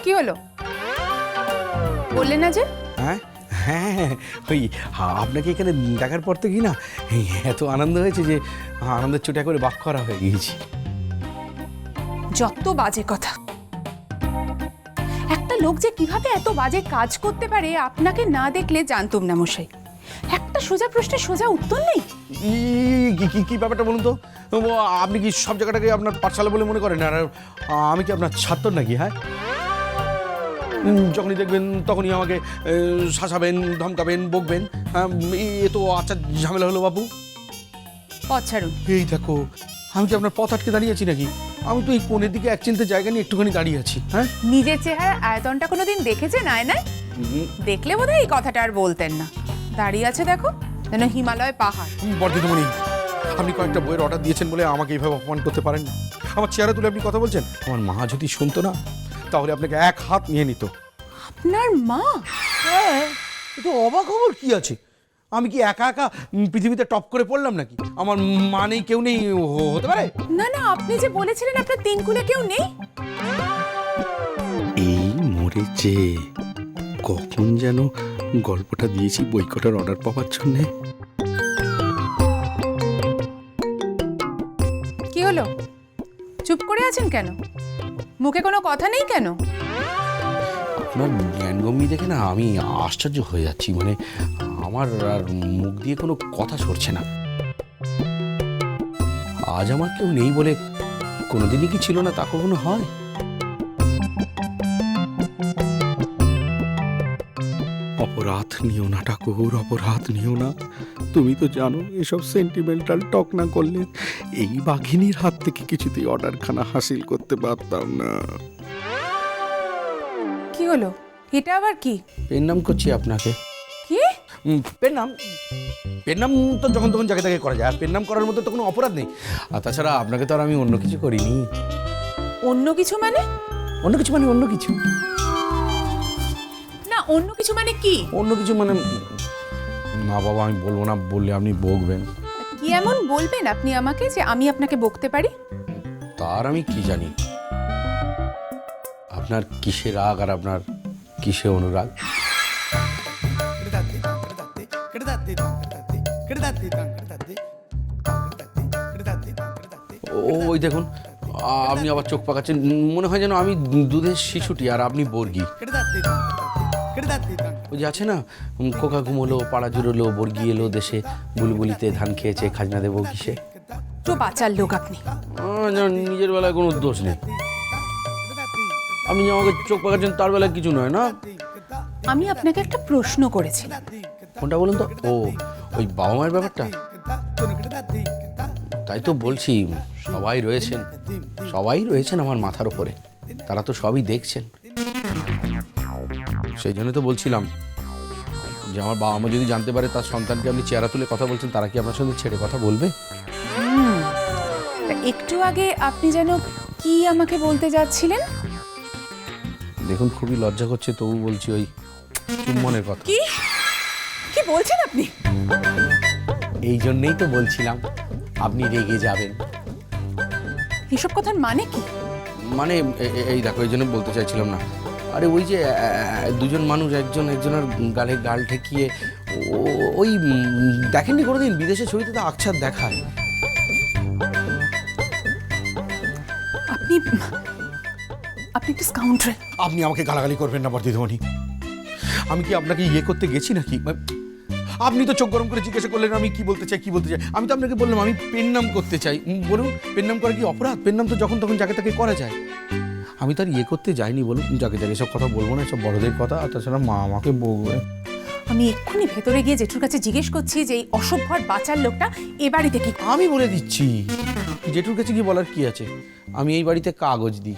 কি হলো? বললে না যে? হ্যাঁ হ্যাঁ, ওই আপনাকে এখানে দেখার পর থেকে না এত আনন্দ হয়েছে যে আনন্দের চোটে করে বাক করা হয়ে গিয়েছি। যত বাজে কথা। একটা লোক যে কিভাবে এত বাজে কাজ করতে পারে আপনাকে না দেখলে জানতাম না মশাই। একটা সোজা প্রশ্নের সোজা উত্তর নেই। কি ব্যাপারটা বলুন তো? আপনি কি সব জায়গাটাকে আপনার পাঠশালা বলে মনে করেন? আর আমি কি আপনার ছাত্র নাকি? হ্যাঁ, যখনই দেখবেন তখনই আমাকে শাসাবেন, ধমকাবেন, বকবেন। হ্যাঁ, এ তো আচ্ছা ঝামেলা হলো বাবু। পথ ছাড়ুন। এই দেখো, আমি কি আপনার পথ আটকে দাঁড়িয়ে আছি নাকি? আমি তো এই কোণের দিকে এক চিন্তা জায়গা নিয়ে একটুখানি দাঁড়িয়ে আছি। হ্যাঁ, নিজের চেহারা আয়তনটা কোনোদিন দেখেছেন আয়নায়? দেখলে বোধহয় এই কথাটা আর বলতেন না। দাঁড়িয়ে আছে দেখো, যেন হিমালয় পাহাড়। বর্ধিতমণি, আপনি কয়েকটা বইয়ের অর্ডার দিয়েছেন বলে আমাকে এইভাবে অপমান করতে পারেন না। আমার চেহারা তুলে আপনি কথা বলছেন। আমার মা যদি শুনতো না, তাহলে আপনাকে এক হাত নিয়ে নিত। আপনার মা? হ্যাঁ, তো অবাক খবর কি আছে? আমি কি একা একা পৃথিবীতে টপ করে পড়লাম নাকি? আমার মা নেই, কেউ নেই হতে পারে? না না, আপনি যে বলেছিলেন আপনার তিন কুলে কেউ নেই। এই মরেছে। কখন যেন গল্পটা দিয়েছি বইকটার অর্ডার পাওয়ার জন্যে। কি হলো? চুপ করে আছেন কেন? মুখে কোনো কথা নেই কেন? আপনার জ্ঞানগম্যি দেখে না আমি আশ্চর্য হয়ে যাচ্ছি। মানে আমার আর মুখ দিয়ে কোনো কথা সরছে না। আজ আমার কেউ নেই বলে কোনোদিনই কি ছিল না তা কখনো হয়? অপরাধ নিও না ঠাকুর, অপরাধ নিও না। তুমি তো জানো এসব সেন্টিমেন্টাল টক না করলে এই বাঘিনীর হাত থেকে কিছুতেই অর্ডারখানা হাসিল করতে পারতাম না। কি হলো? এটা আবার কি? পেন নাম করছি আপনাকে। কি পেন নাম তো যখন তখন জায়গায় জায়গায় করা যায়। আর পেন নাম করার মতো তো কোনো অপরাধ নেই। আর তাছাড়া আপনাকে তো আর আমি অন্য কিছু করিনি। অন্য কিছু মানে? অন্য কিছু মানে অন্য কিছু না, অন্য কিছু মানে কি? অন্য কিছু মানে না বাবা, আমি বলবো না, বললে আপনি বকবেন। কি এমন বলবেন আপনি আমাকে যে আমি আপনাকে বকতে পারি? তার আমি কি জানি আপনার কিসে রাগ আর আপনার কিসে অনুরাগ। ওই দেখুন, আপনি আবার চোখ পাকাচ্ছেন। মনে হয় যেন আমি দুধের শিশুটি আর আপনি বর্গি। ওই যে আছে না, খোকা ঘুমোলো, পাড়া জুড়োলো, বর্গি এলো দেশে, বুলবুলিতে ধান খেয়েছে, খাজনা দেবো কিসে। তো বাঁচার লোক আপনি। নিজের বেলায় কোনো দোষ নেই। আপনি যে আমাকে চোখ পাকাচ্ছেন তার বেলায় কিছু নয় না। আমি আপনাকে একটা প্রশ্ন করেছি। কোনটা বলুন তো? ও, ওই বাবা মায়ের ব্যাপারটা। তাই তো বলছি, সবাই রয়েছেন আমার মাথার উপরে। তারা তো সবই দেখছেন। সেই জন্য তো বলছিলাম যে আমার বাবা মা যদি জানতে পারে তার সন্তানকে আপনি চেহারা তুলে কথা বলছেন, তারা কি আপনার সঙ্গে ছেড়ে কথা বলবে? একটু আগে আপনি যেন কি আমাকে বলতে যাচ্ছিলেন? দেখুন, খুবই লজ্জা করছে, তবু বলছি ওই চুম্বনের কথা। কি কি বলছেন আপনি? এই জন্যই তো বলছিলাম আপনি রেগে যাবেন। এসব কথার মানে কি? মানে এই দেখো, এই জন্য বলতে চাইছিলাম না। আরে ওই যে দুজন মানুষ একজনের গালে গাল ঠেকিয়ে ওই দেখেননি কোনোদিন বিদেশে ছবিতে তো আকছার দেখায়। আপনি একটু স্কাউন্ডারেল। আপনি আমাকে গালাগালি করবেন না বর্ধিতমণি। আমি কি আপনাকে ইয়ে করতে গেছি নাকি? আপনি তো চোখ গরম করে জিজ্ঞাসা করলেন আমি কি বলতে চাই। আমি তো আপনাকে বললাম আমি পেন নাম করতে চাই। বলুন, পেন নাম করা কি অপরাধ? পেন নাম তো যখন তখন যাকে তাকে করা যায়। আমি তার ইয়ে করতে যাইনি। বলুন, যাকে এসব কথা বলবো না, এসব বড়দের কথা। আর তাছাড়া মা আমাকে বলবে। আমি এক্ষুনি ভেতরে গিয়ে জেঠুর কাছে জিজ্ঞেস করছি যে এই অসভ্যর বাঁচার লোকটা এ বাড়িতে কি। আমি বলে দিচ্ছি, জেঠুর কাছে গিয়ে বলার কি আছে? আমি এই বাড়িতে কাগজ দিই,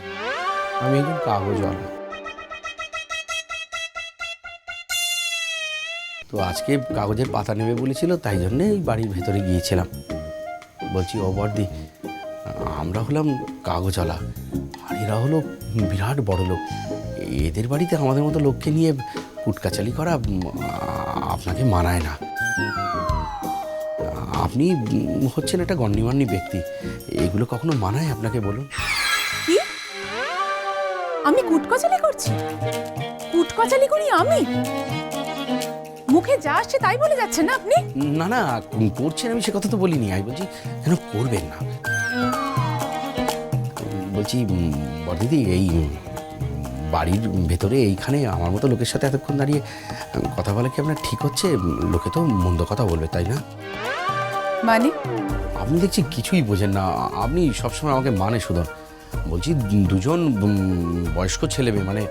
আমি একজন কাগজওয়ালা। তো আজকে কাগজের পাতা নেবে বলেছিল, তাই জন্যে এই বাড়ির ভেতরে গিয়েছিলাম। বলছি, ও বর্দি, আমরা হলাম কাগজওয়ালা আর এরা হলো বিরাট বড় লোক। এদের বাড়িতে আমাদের মতো লোককে নিয়ে কুটকাচালি করা আপনাকে মানায় না। আপনি হচ্ছেন একটা গণ্যমান্য ব্যক্তি, এগুলো কখনো মানায় আপনাকে? বলুন। কি? আমি কুটকাচালি করছি? করছি? কুটকচালি করি আমি? মুখে যা আসছে তাই বলে যাচ্ছেন না আপনি? না না, করছেন আমি সে কথা তো বলিনি, আমি বলছি কেন করবেন না। বলছি বড়দিদি, এই বাড়ির ভেতরে এইখানে আমার মতো লোকের সাথে এতক্ষণ দাঁড়িয়ে কথা বলা কি আপনার ঠিক হচ্ছে? লোকে তো মন্দ কথা বলবে, তাই না? মানে আপনি দেখছি কিছুই বোঝেন না, আপনি সবসময় আমাকে মানে শুধন। বলছি দুজন বয়স্ক ছেলে মেয়ে, মানে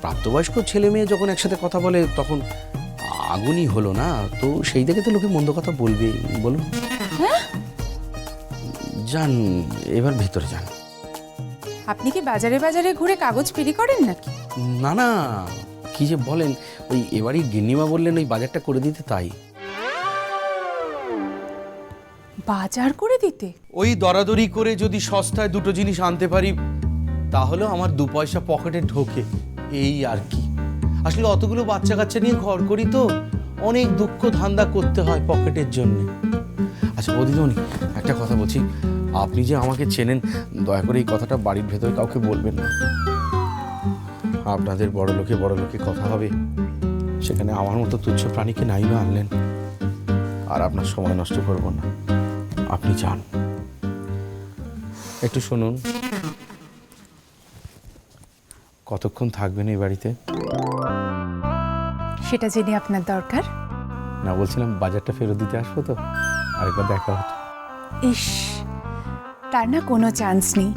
প্রাপ্তবয়স্ক ছেলে মেয়ে যখন একসাথে কথা বলে তখন আগুনই হলো না, তো সেই দেখে তো লোকে মন্দ কথা বলবে, বলুন। যান এবার ভেতরে যান। আপনি কি বাজারে বাজারে ঘুরে কাগজ চুরি করেন নাকি? না না, কি যে বলেন, ওই এবারই গিন্নিমা বললেন ওই বাজারটা করে দিতে, তাই। বাজার করে দিতে? ওই দরাদরি করে যদি সস্তায় দুটো জিনিস আনতে পারি তাহলে আমার 2 পয়সা পকেটে ঢোকে, এই আর কি। আসলে অতগুলো বাচ্চা কাচ্চা নিয়ে ঘর করি তো অনেক দুঃখ ধান্দা করতে হয় পকেটের জন্য। আচ্ছা বৌদিমণি, একটা কথা বলছি, আপনি যে আমাকে চেনেন, দয়া করে এই কথাটা বাড়ির ভেতরে কাউকে বলবেন না। আপনাদের বড় লোকে কথা হবে, সেখানে আমার মতো তুচ্ছ প্রাণীকে নাই বা আনলেন। আর আপনার সময় নষ্ট করব না, আপনি যান। একটু শুনুন, কতক্ষণ থাকবেন এই বাড়িতে? সেটা জেনে আপনার দরকার? না, বলছিলাম বাজারটা ফেরত দিতে আসবো তো, আরেকবার দেখা হতো। ইস, তার না কোনো চান্স নেই।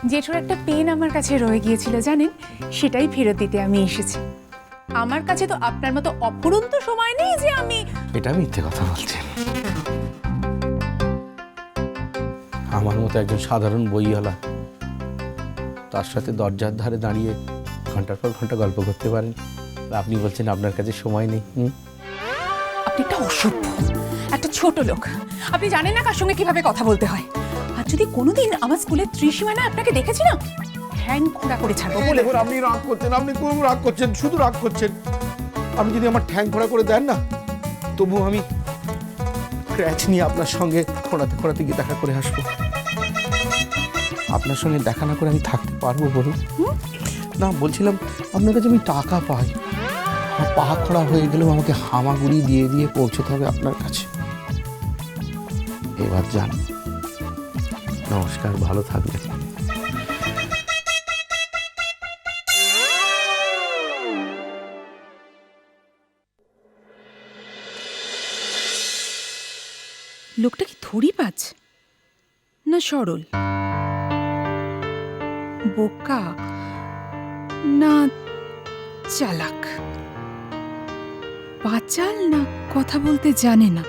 জেঠুর একটা পেন আমার কাছে রয়ে গিয়েছিল জানেন, সেটাই ফেরত দিতে আমি এসেছি। আমার কাছে তো আপনার মতো অফুরন্ত সময় নেই যে আমি... এটা মিথ্যে কথা বলছেন। আমার মতো একজন সাধারণ বইওয়ালা, তার সাথে দরজার ধারে দাঁড়িয়ে ঘন্টার পর ঘন্টা গল্প করতে পারেন, আর আপনি বলছেন আপনার কাছে সময় নেই। আপনি একটা অসভ্য, একটা ছোট লোক। আপনি জানেন না কার সঙ্গে কিভাবে কথা বলতে হয়। আর যদি কোনোদিন আমার স্কুলের ত্রিসীমানায় আপনাকে দেখেছি না, ঠ্যাং খোঁড়া করে ছাড়বো বলে। আপনি রাগ করছেন, আপনি কোন রাগ করছেন, শুধু রাগ করছেন। আপনি যদি আমার ঠ্যাং খোঁড়া করে দেন না, তবু আমি ক্র্যাচ নিয়ে আপনার সঙ্গে খোঁড়াতে গিয়ে দেখা করে আসবো। আপনার সঙ্গে দেখা না করে আমি থাকতে পারবো বলুন? না, বলছিলাম আপনার কাছে আমি টাকা পাই, পা খোঁড়া হয়ে গেলেও আমাকে হামাগুড়ি দিয়ে দিয়ে পৌঁছতে হবে আপনার কাছে। এবার যান, নমস্কার, ভালো থাকবেন। লোকটা কি থরি পাচ না সরল, বোকা না চালাক, বাচাল না কথা বলতে জানে না,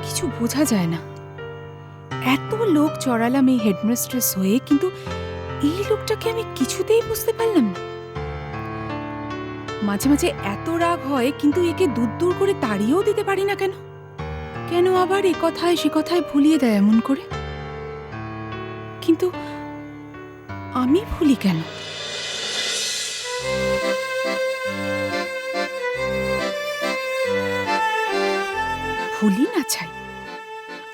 কিছু বোঝা যায় না। এত লোক চড়ালাম এই হেডমিস্ট্রেস হয়ে, কিন্তু এই লোকটাকে আমি কিছুতেই বুঝতে পারলাম না। মাঝে মাঝে এত রাগ হয়, কিন্তু একে দূর দূর করে তাড়িয়েও দিতে পারি না কেন? কেন আবার এ কথায় সে কথায় ভুলিয়ে দেয় এমন করে? কিন্তু আমি ভুলি কেন? ভুলি না ছাই,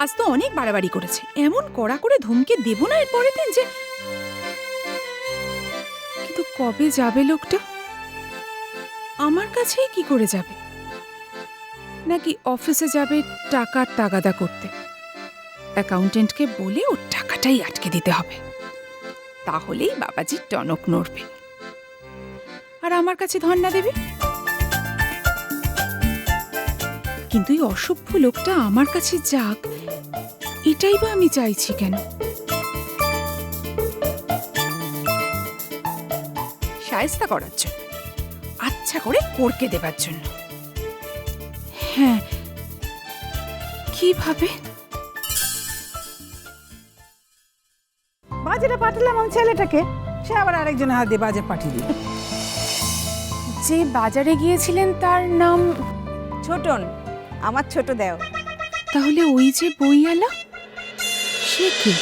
আজ তো অনেক বাড়াবাড়ি করেছে। এমন কড়া করে ধমকে দেব না এর পরের দিন যে। কিন্তু কবে যাবে লোকটা? আমার কাছেই কি করে যাবে? নাকি অফিসে যাবে টাকার তাগাদা করতে? অ্যাকাউন্টেন্টকে বলে ওর টাকাটাই আটকে দিতে হবে, তাহলেই বাবাজি টনক নড়বে আর আমার কাছে ধন্না দেবে। কিন্তু এই অসভ্য লোকটা আমার কাছে যাক, এটাই বা আমি চাইছি কেন? শায়েস্তা করার জন্য, আচ্ছা করে করকে দেবার জন্য। হ্যাঁ, কিভাবে? বাজারে পাঠালাম আমি ছেলেটাকে, সে আবার আরেকজনের হাত দিয়ে বাজার পাঠিয়ে দিল। যে বাজারে গিয়েছিলেন তার নাম ছোটন, আমার ছোট দেও। তাহলে ওই যে বইওয়ালা, সে কি?